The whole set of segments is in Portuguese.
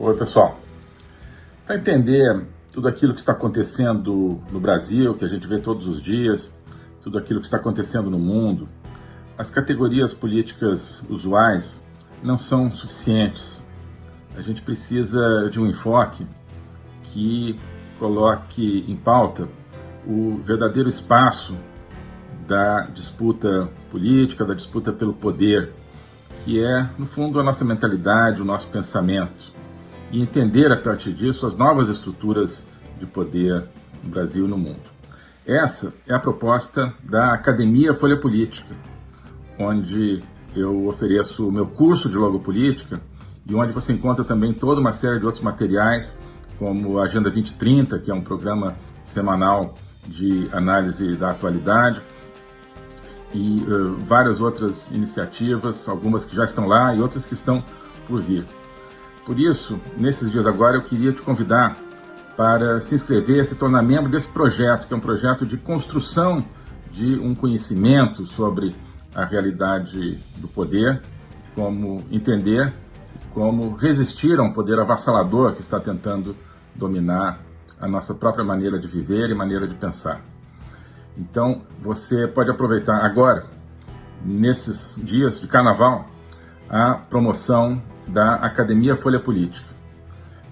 Oi, pessoal. Para entender tudo aquilo que está acontecendo no Brasil, que a gente vê todos os dias, tudo aquilo que está acontecendo no mundo, as categorias políticas usuais não são suficientes. A gente precisa de um enfoque que coloque em pauta o verdadeiro espaço da disputa política, da disputa pelo poder, que é, no fundo, a nossa mentalidade, o nosso pensamento, e entender, a partir disso, as novas estruturas de poder no Brasil e no mundo. Essa é a proposta da Academia Folha Política, onde eu ofereço o meu curso de Logopolítica e onde você encontra também toda uma série de outros materiais, como a Agenda 2030, que é um programa semanal de análise da atualidade, e várias outras iniciativas, algumas que já estão lá e outras que estão por vir. Por isso, nesses dias agora, eu queria te convidar para se inscrever, se tornar membro desse projeto, que é um projeto de construção de um conhecimento sobre a realidade do poder, como entender, como resistir a um poder avassalador que está tentando dominar a nossa própria maneira de viver e maneira de pensar. Então, você pode aproveitar agora, nesses dias de carnaval, a promoção da Academia Folha Política.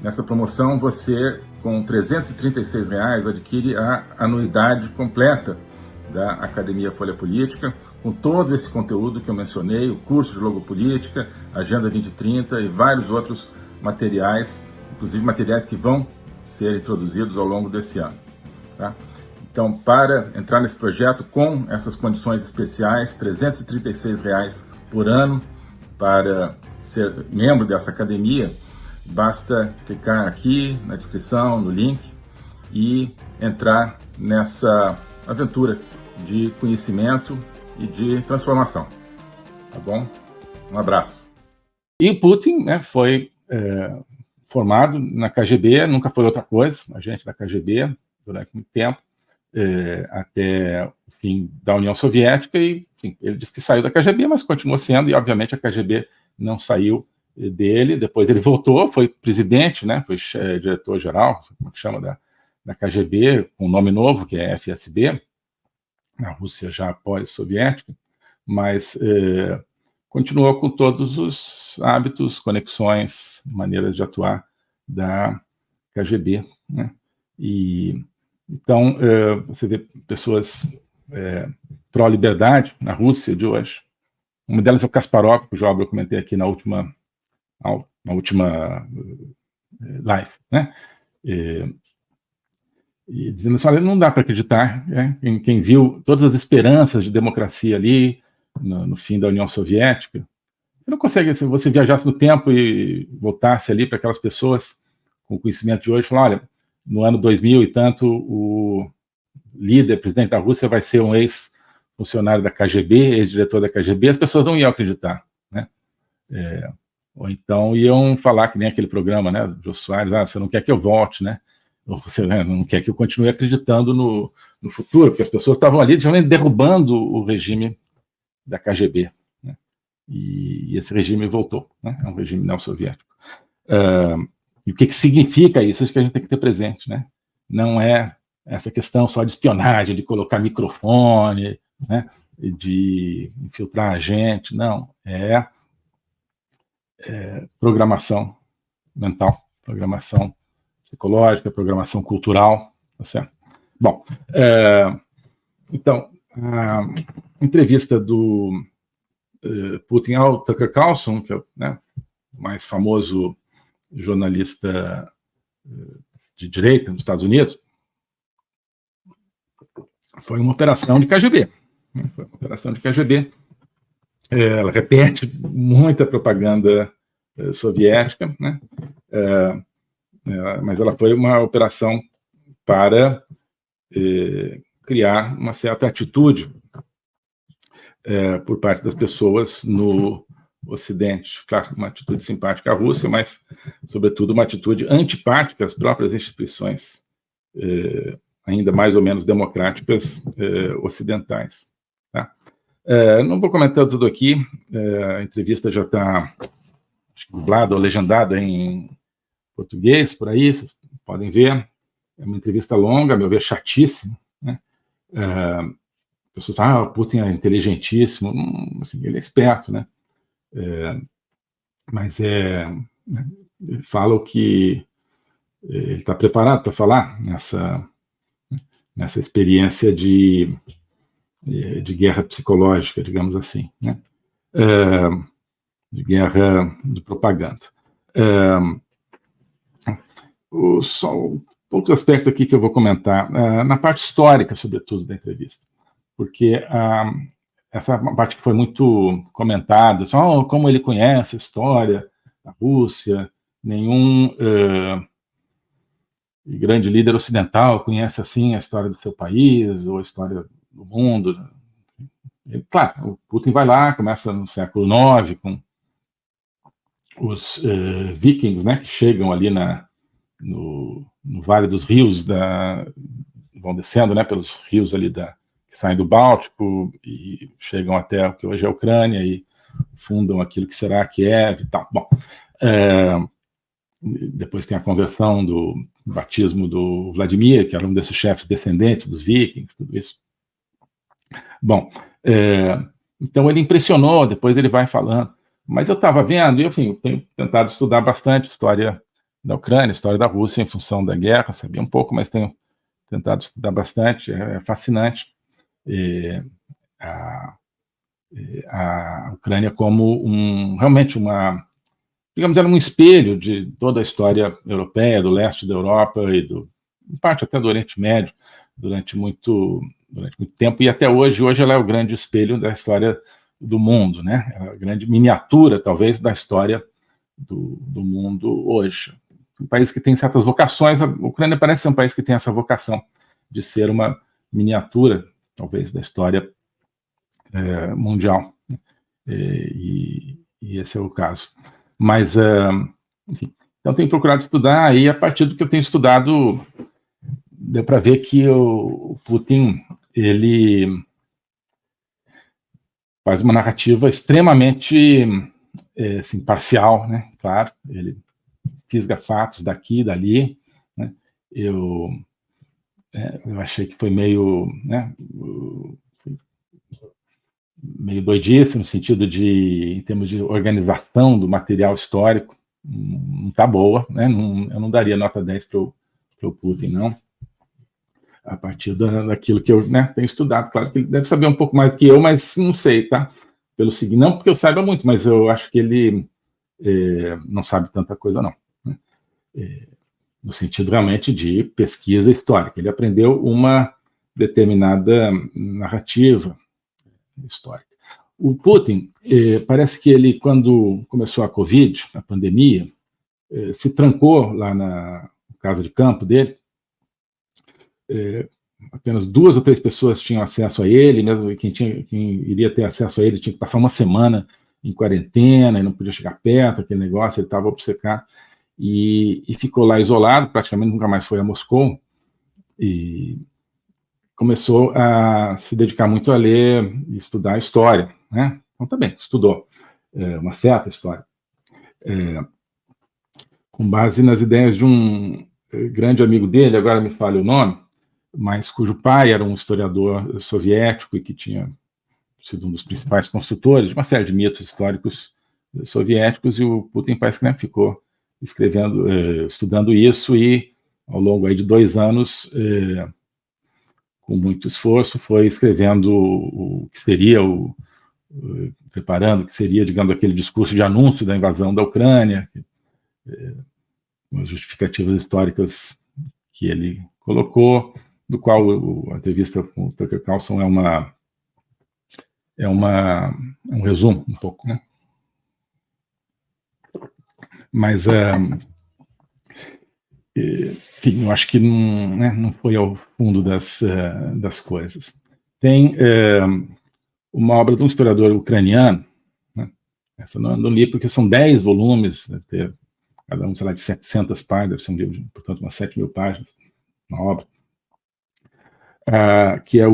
Nessa promoção, você, com R$ 336, adquire a anuidade completa da Academia Folha Política, com todo esse conteúdo que eu mencionei, o curso de Logopolítica, Agenda 2030 e vários outros materiais, inclusive materiais que vão ser introduzidos ao longo desse ano. Tá? Então, para entrar nesse projeto com essas condições especiais, R$ 336 por ano, para ser membro dessa academia, basta clicar aqui na descrição, no link, e entrar nessa aventura de conhecimento e de transformação. Tá bom? Um abraço. E Putin, né, foi formado na KGB, nunca foi outra coisa, agente da KGB durante muito tempo, até o fim da União Soviética, e enfim, ele disse que saiu da KGB, mas continuou sendo, e obviamente a KGB não saiu dele. Depois ele voltou, foi presidente, né, foi diretor-geral, como que chama, da KGB, com um nome novo, que é FSB, na Rússia já pós-soviética, mas continuou com todos os hábitos, conexões, maneiras de atuar da KGB, né? E então, você vê pessoas pró-liberdade na Rússia de hoje. Uma delas é o Kasparov, que eu comentei aqui na última live, né? E dizendo assim, olha, não dá para acreditar, né? Quem viu todas as esperanças de democracia ali, no fim da União Soviética, você não consegue, se você viajasse no tempo e voltasse ali para aquelas pessoas com o conhecimento de hoje, falar, olha, no ano 2000 e tanto, o líder, presidente da Rússia, vai ser um ex-funcionário da KGB, ex-diretor da KGB, as pessoas não iam acreditar, né? Ou então iam falar que nem aquele programa, né, do Jô Soares, você não quer que eu volte, né? Ou você não quer que eu continue acreditando no futuro, porque as pessoas estavam ali realmente derrubando o regime da KGB, né? E esse regime voltou, né? É um regime neosoviético. E o que significa isso? Isso que a gente tem que ter presente, né? Não é essa questão só de espionagem, de colocar microfone, né? De infiltrar a gente, não. É programação mental, programação psicológica, programação cultural, tá certo? Bom, então, a entrevista do Putin ao Tucker Carlson, que é o, né, mais famoso jornalista de direita nos Estados Unidos, foi uma operação de KGB. Foi uma operação de KGB. Ela repete muita propaganda soviética, né? Mas ela foi uma operação para criar uma certa atitude por parte das pessoas no Ocidente. Claro, uma atitude simpática à Rússia, mas, sobretudo, uma atitude antipática às próprias instituições ainda mais ou menos democráticas ocidentais. Tá? Não vou comentar tudo aqui, a entrevista já está dublada ou legendada em português por aí, vocês podem ver. É uma entrevista longa, a meu ver, chatíssima, né? Pessoas falam, o Putin é inteligentíssimo, assim, ele é esperto, né? Mas né, fala o que ele está preparado para falar nessa experiência de guerra psicológica, digamos assim, né? De guerra de propaganda. Só outro aspecto aqui que eu vou comentar, na parte histórica, sobretudo, da entrevista, porque essa parte que foi muito comentada, só como ele conhece a história da Rússia, nenhum grande líder ocidental conhece assim a história do seu país ou a história do mundo. Claro, o Putin vai lá, começa no século IX com os vikings, né, que chegam ali no Vale dos Rios, vão descendo, né, pelos rios ali que saem do Báltico e chegam até o que hoje é a Ucrânia e fundam aquilo que será Kiev e tal. Bom, depois tem a conversão do batismo do Vladimir, que era um desses chefes descendentes dos vikings, tudo isso. Bom, então ele impressionou, depois ele vai falando. Mas eu estava vendo, e enfim, eu tenho tentado estudar bastante história da Ucrânia, história da Rússia em função da guerra, sabia um pouco, mas tenho tentado estudar bastante, é fascinante. A Ucrânia como realmente digamos, era um espelho de toda a história europeia, do leste da Europa e em parte até do Oriente Médio, durante muito tempo, e até hoje ela é o grande espelho da história do mundo, né? É a grande miniatura, talvez, da história do mundo hoje. Um país que tem certas vocações, a Ucrânia parece ser um país que tem essa vocação de ser uma miniatura, talvez, da história mundial. E esse é o caso. Mas, enfim, então tenho procurado estudar, e a partir do que eu tenho estudado, deu para ver que o Putin, ele faz uma narrativa extremamente assim, parcial, né? Claro, ele fisga fatos daqui e dali, né? Eu achei que foi meio doidice, no sentido em termos de organização do material histórico, não está boa, né? Eu não daria nota 10 para o Putin, não. A partir daquilo que eu tenho estudado. Claro que ele deve saber um pouco mais do que eu, mas não sei, tá? Pelo seguinte, não porque eu saiba muito, mas eu acho que ele não sabe tanta coisa, não. Né? No sentido realmente de pesquisa histórica. Ele aprendeu uma determinada narrativa histórica. O Putin, parece que ele, quando começou a Covid, a pandemia, se trancou lá na casa de campo dele. Apenas 2 ou 3 pessoas tinham acesso a ele, mesmo quem iria ter acesso a ele tinha que passar uma semana em quarentena e não podia chegar perto, aquele negócio, ele estava obcecado e ficou lá isolado, praticamente nunca mais foi a Moscou, e começou a se dedicar muito a ler e estudar história, né? Então também estudou uma certa história, com base nas ideias de um grande amigo dele, agora me falha o nome, mas cujo pai era um historiador soviético e que tinha sido um dos principais construtores de uma série de mitos históricos soviéticos, e o Putin parece que ficou escrevendo, estudando isso, e ao longo aí de 2 anos, com muito esforço, foi escrevendo o que seria preparando o que seria, digamos, aquele discurso de anúncio da invasão da Ucrânia, com as justificativas históricas que ele colocou, do qual a entrevista com o Tucker Carlson é um resumo, um pouco, né? Mas, enfim, eu acho que não foi ao fundo das coisas. Tem uma obra de um historiador ucraniano, né? Essa não li porque são 10 volumes, deve ter cada um, sei lá, de 700 páginas, deve ser um livro de, portanto, umas 7.000 páginas, uma obra, que é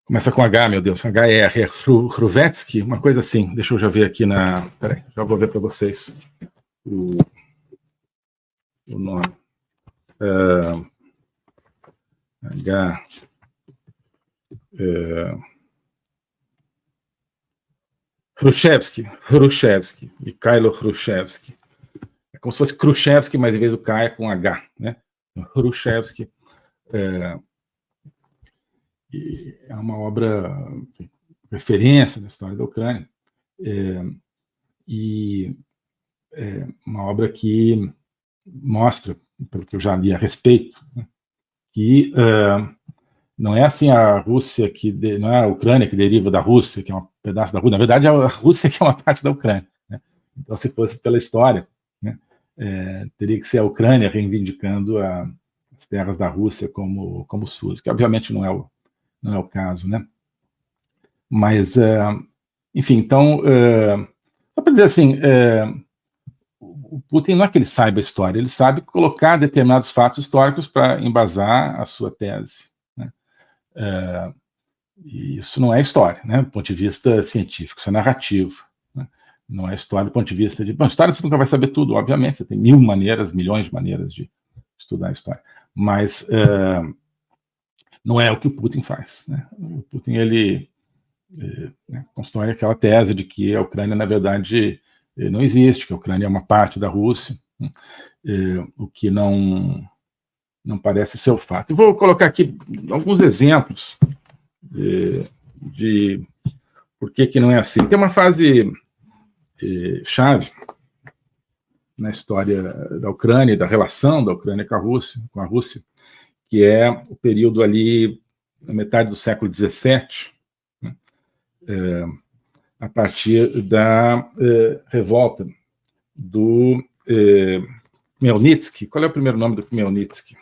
começa com H, meu Deus, H-E-R, Hruvetsky, uma coisa assim, deixa eu já ver aqui peraí, já vou ver para vocês. o nome. Hrushevsky, Mikhailo Hrushevsky. É como se fosse Khrushchevsky, mas em vez do K é com H, né? Hrushevsky é uma obra de referência da história da Ucrânia, e é uma obra que mostra, pelo que eu já li a respeito, né, que não é assim a Rússia não é a Ucrânia que deriva da Rússia, que é um pedaço da Rússia. Na verdade, é a Rússia que é uma parte da Ucrânia, né? Então, se fosse pela história, né, teria que ser a Ucrânia reivindicando as terras da Rússia como suas, que obviamente não é o caso, né? Mas, enfim, então, só para dizer assim, o Putin não é que ele saiba a história, ele sabe colocar determinados fatos históricos para embasar a sua tese, né? E isso não é história, né, do ponto de vista científico, isso é narrativo, né? Não é história do ponto de vista de... Bom, história você nunca vai saber tudo, obviamente, você tem milhões de maneiras de estudar a história, mas não é o que o Putin faz, né? O Putin, ele constrói aquela tese de que a Ucrânia, na verdade, não existe, que a Ucrânia é uma parte da Rússia, né? O que não parece ser o fato. Eu vou colocar aqui alguns exemplos de por que não é assim. Tem uma fase chave na história da Ucrânia, da relação da Ucrânia com a Rússia, que é o período ali, na metade do século XVII, né, a partir da revolta do Khmelnytsky. Qual é o primeiro nome do Khmelnytsky?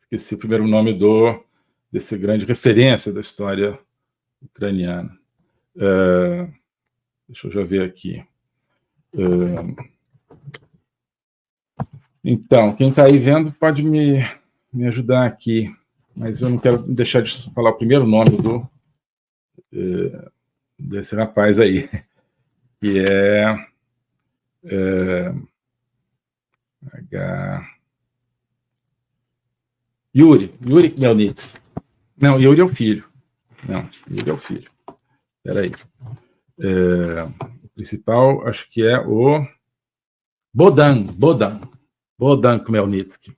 Esqueci o primeiro nome desse grande referência da história ucraniana. Deixa eu já ver aqui. Então, quem está aí vendo pode me ajudar aqui, mas eu não quero deixar de falar o primeiro nome desse rapaz aí, que é Yuri Khmelnytsky. Não, Yuri é o filho. Espera aí. O principal, acho que é o Bohdan Khmelnytsky.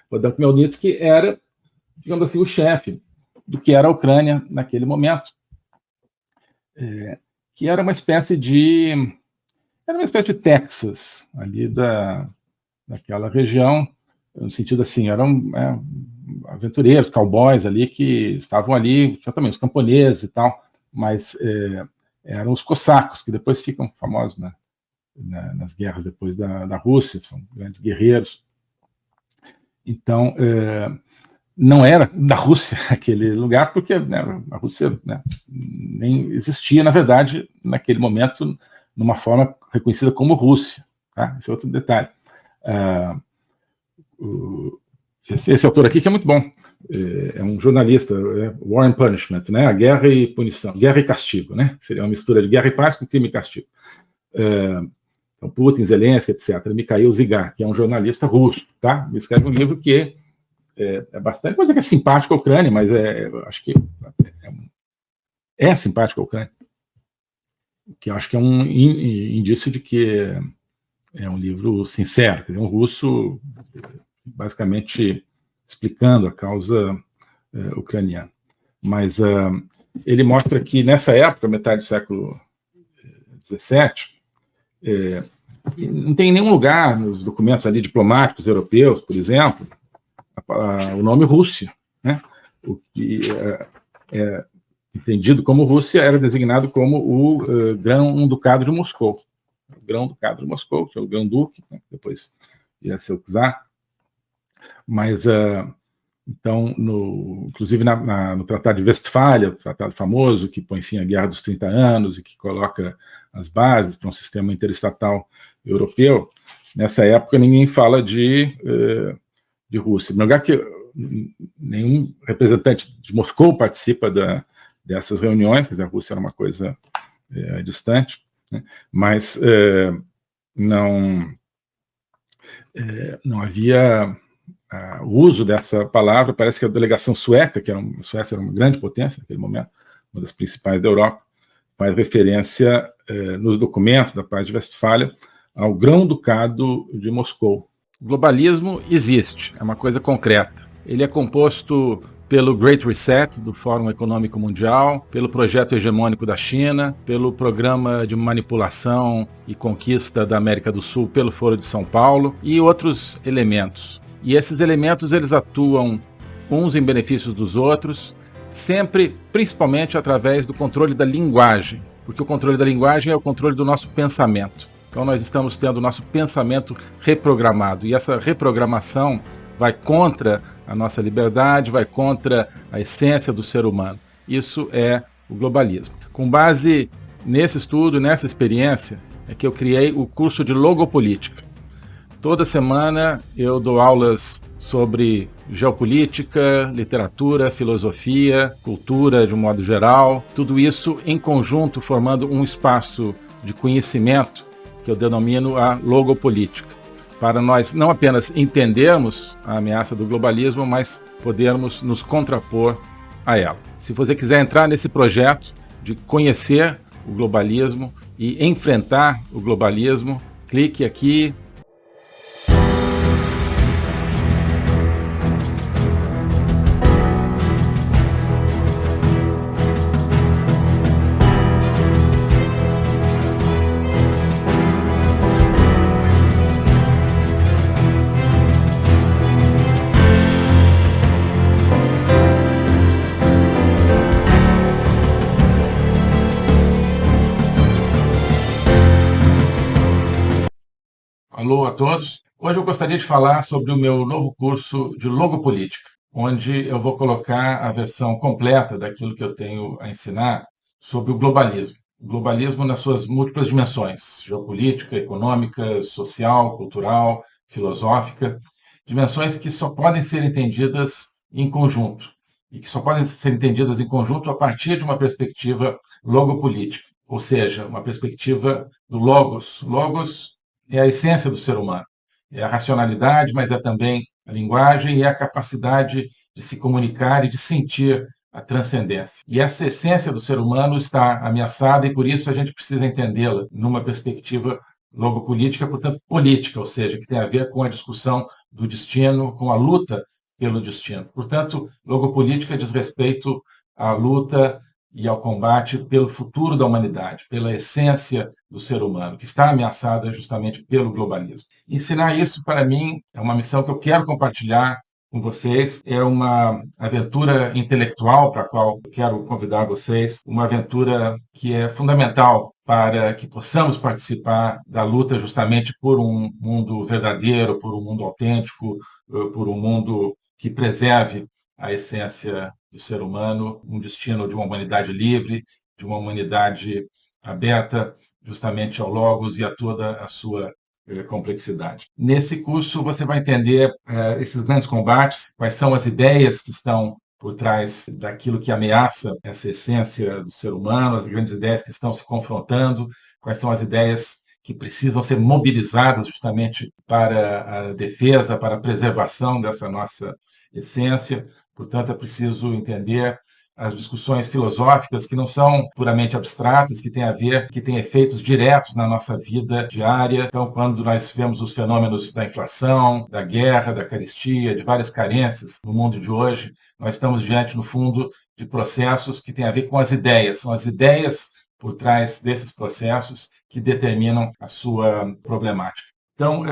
Bohdan Khmelnytsky era, digamos assim, o chefe do que era a Ucrânia naquele momento, que era uma espécie de Texas, ali daquela região, no sentido assim, eram aventureiros, cowboys ali, que estavam ali, tinha também os camponeses e tal, mas eram os cossacos, que depois ficam famosos, né, nas guerras depois da Rússia, são grandes guerreiros. Então, não era da Rússia aquele lugar, porque, né, a Rússia, né, nem existia, na verdade, naquele momento, numa forma reconhecida como Rússia. Tá? Esse é outro detalhe. Esse autor aqui, que é muito bom, é um jornalista, War and Punishment, né? A Guerra e Punição, Guerra e Castigo, né? Seria uma mistura de guerra e paz com crime e castigo. Então, Putin, Zelensky, etc. Mikhail Zygar, que é um jornalista russo, tá? Ele escreve um livro que é bastante, coisa que é simpático à Ucrânia, mas acho que é simpático à Ucrânia, que eu acho que é um indício de que é um livro sincero, quer dizer, um russo basicamente explicando a causa ucraniana. Mas ele mostra que nessa época, metade do século XVII, não tem nenhum lugar nos documentos ali diplomáticos europeus, por exemplo, o nome Rússia, né? O que é entendido como Rússia era designado como o Grão-Ducado de Moscou. O Grão-Ducado de Moscou, que é o Grão-Duque, né? Depois ia ser o czar. Mas, então, inclusive no Tratado de Westfália, tratado famoso, que põe fim à Guerra dos 30 Anos e que coloca as bases para um sistema interestatal europeu, nessa época ninguém fala de Rússia. No lugar que nenhum representante de Moscou participa dessas reuniões, quer dizer, a Rússia era uma coisa distante, né? Mas não havia o uso dessa palavra. Parece que a delegação sueca, a Suécia era uma grande potência naquele momento, uma das principais da Europa, faz referência nos documentos da Paz de Westfália ao Grão-Ducado de Moscou. O globalismo existe, é uma coisa concreta. Ele é composto pelo Great Reset do Fórum Econômico Mundial, pelo projeto hegemônico da China, pelo programa de manipulação e conquista da América do Sul pelo Foro de São Paulo e outros elementos. E esses elementos eles atuam uns em benefício dos outros, sempre, principalmente através do controle da linguagem, porque o controle da linguagem é o controle do nosso pensamento. Então nós estamos tendo o nosso pensamento reprogramado, e essa reprogramação vai contra a nossa liberdade, vai contra a essência do ser humano. Isso é o globalismo. Com base nesse estudo, nessa experiência, é que eu criei o curso de Logopolítica. Toda semana eu dou aulas sobre geopolítica, literatura, filosofia, cultura de um modo geral, tudo isso em conjunto formando um espaço de conhecimento que eu denomino a logopolítica, para nós não apenas entendermos a ameaça do globalismo, mas podermos nos contrapor a ela. Se você quiser entrar nesse projeto de conhecer o globalismo e enfrentar o globalismo, clique aqui. Alô a todos. Hoje eu gostaria de falar sobre o meu novo curso de Logopolítica, onde eu vou colocar a versão completa daquilo que eu tenho a ensinar sobre o globalismo. O globalismo nas suas múltiplas dimensões: geopolítica, econômica, social, cultural, filosófica, dimensões que só podem ser entendidas em conjunto, e que só podem ser entendidas em conjunto a partir de uma perspectiva logopolítica, ou seja, uma perspectiva do logos. Logos é a essência do ser humano. É a racionalidade, mas é também a linguagem e a capacidade de se comunicar e de sentir a transcendência. E essa essência do ser humano está ameaçada e, por isso, a gente precisa entendê-la numa perspectiva logopolítica, portanto, política, ou seja, que tem a ver com a discussão do destino, com a luta pelo destino. Portanto, logopolítica diz respeito à luta e ao combate pelo futuro da humanidade, pela essência do ser humano, que está ameaçada justamente pelo globalismo. Ensinar isso, para mim, é uma missão que eu quero compartilhar com vocês. É uma aventura intelectual para a qual eu quero convidar vocês, uma aventura que é fundamental para que possamos participar da luta justamente por um mundo verdadeiro, por um mundo autêntico, por um mundo que preserve a essência do ser humano, um destino de uma humanidade livre, de uma humanidade aberta justamente ao logos e a toda a sua complexidade. Nesse curso você vai entender esses grandes combates, quais são as ideias que estão por trás daquilo que ameaça essa essência do ser humano, as grandes ideias que estão se confrontando, quais são as ideias que precisam ser mobilizadas justamente para a defesa, para a preservação dessa nossa essência. Portanto, é preciso entender as discussões filosóficas que não são puramente abstratas, que têm a ver, que têm efeitos diretos na nossa vida diária. Então, quando nós vemos os fenômenos da inflação, da guerra, da carestia, de várias carências no mundo de hoje, nós estamos diante, no fundo, de processos que têm a ver com as ideias. São as ideias por trás desses processos que determinam a sua problemática. Então,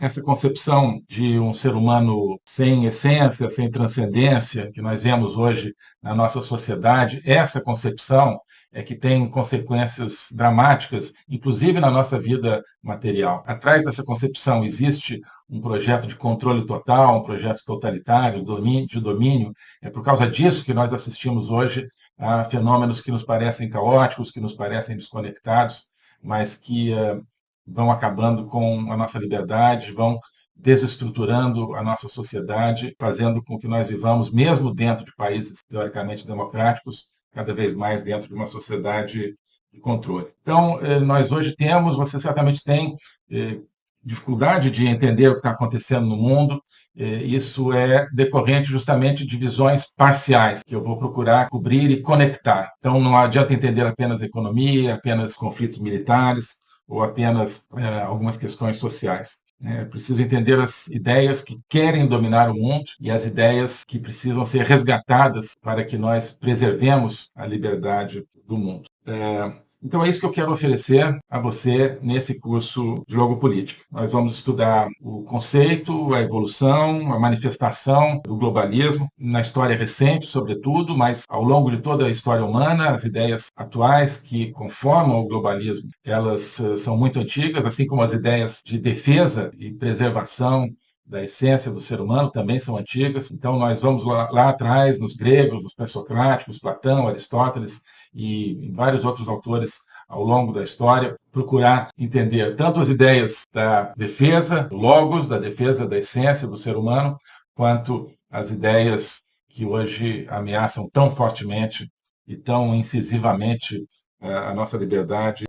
essa concepção de um ser humano sem essência, sem transcendência, que nós vemos hoje na nossa sociedade, essa concepção é que tem consequências dramáticas, inclusive na nossa vida material. Atrás dessa concepção existe um projeto de controle total, um projeto totalitário, de domínio. É por causa disso que nós assistimos hoje a fenômenos que nos parecem caóticos, que nos parecem desconectados, mas que vão acabando com a nossa liberdade, vão desestruturando a nossa sociedade, fazendo com que nós vivamos, mesmo dentro de países teoricamente democráticos, cada vez mais dentro de uma sociedade de controle. Então, nós hoje temos, você certamente tem dificuldade de entender o que está acontecendo no mundo. Isso é decorrente justamente de visões parciais, que eu vou procurar cobrir e conectar. Então, não adianta entender apenas economia, apenas conflitos militares ou apenas algumas questões sociais. É preciso entender as ideias que querem dominar o mundo e as ideias que precisam ser resgatadas para que nós preservemos a liberdade do mundo. Então é isso que eu quero oferecer a você nesse curso de Jogo Político. Nós vamos estudar o conceito, a evolução, a manifestação do globalismo, na história recente, sobretudo, mas ao longo de toda a história humana, as ideias atuais que conformam o globalismo, elas são muito antigas, assim como as ideias de defesa e preservação da essência do ser humano também são antigas. Então nós vamos lá atrás, nos gregos, nos pré-socráticos, Platão, Aristóteles, e vários outros autores ao longo da história, procurar entender tanto as ideias da defesa do logos, da defesa da essência do ser humano, quanto as ideias que hoje ameaçam tão fortemente e tão incisivamente a nossa liberdade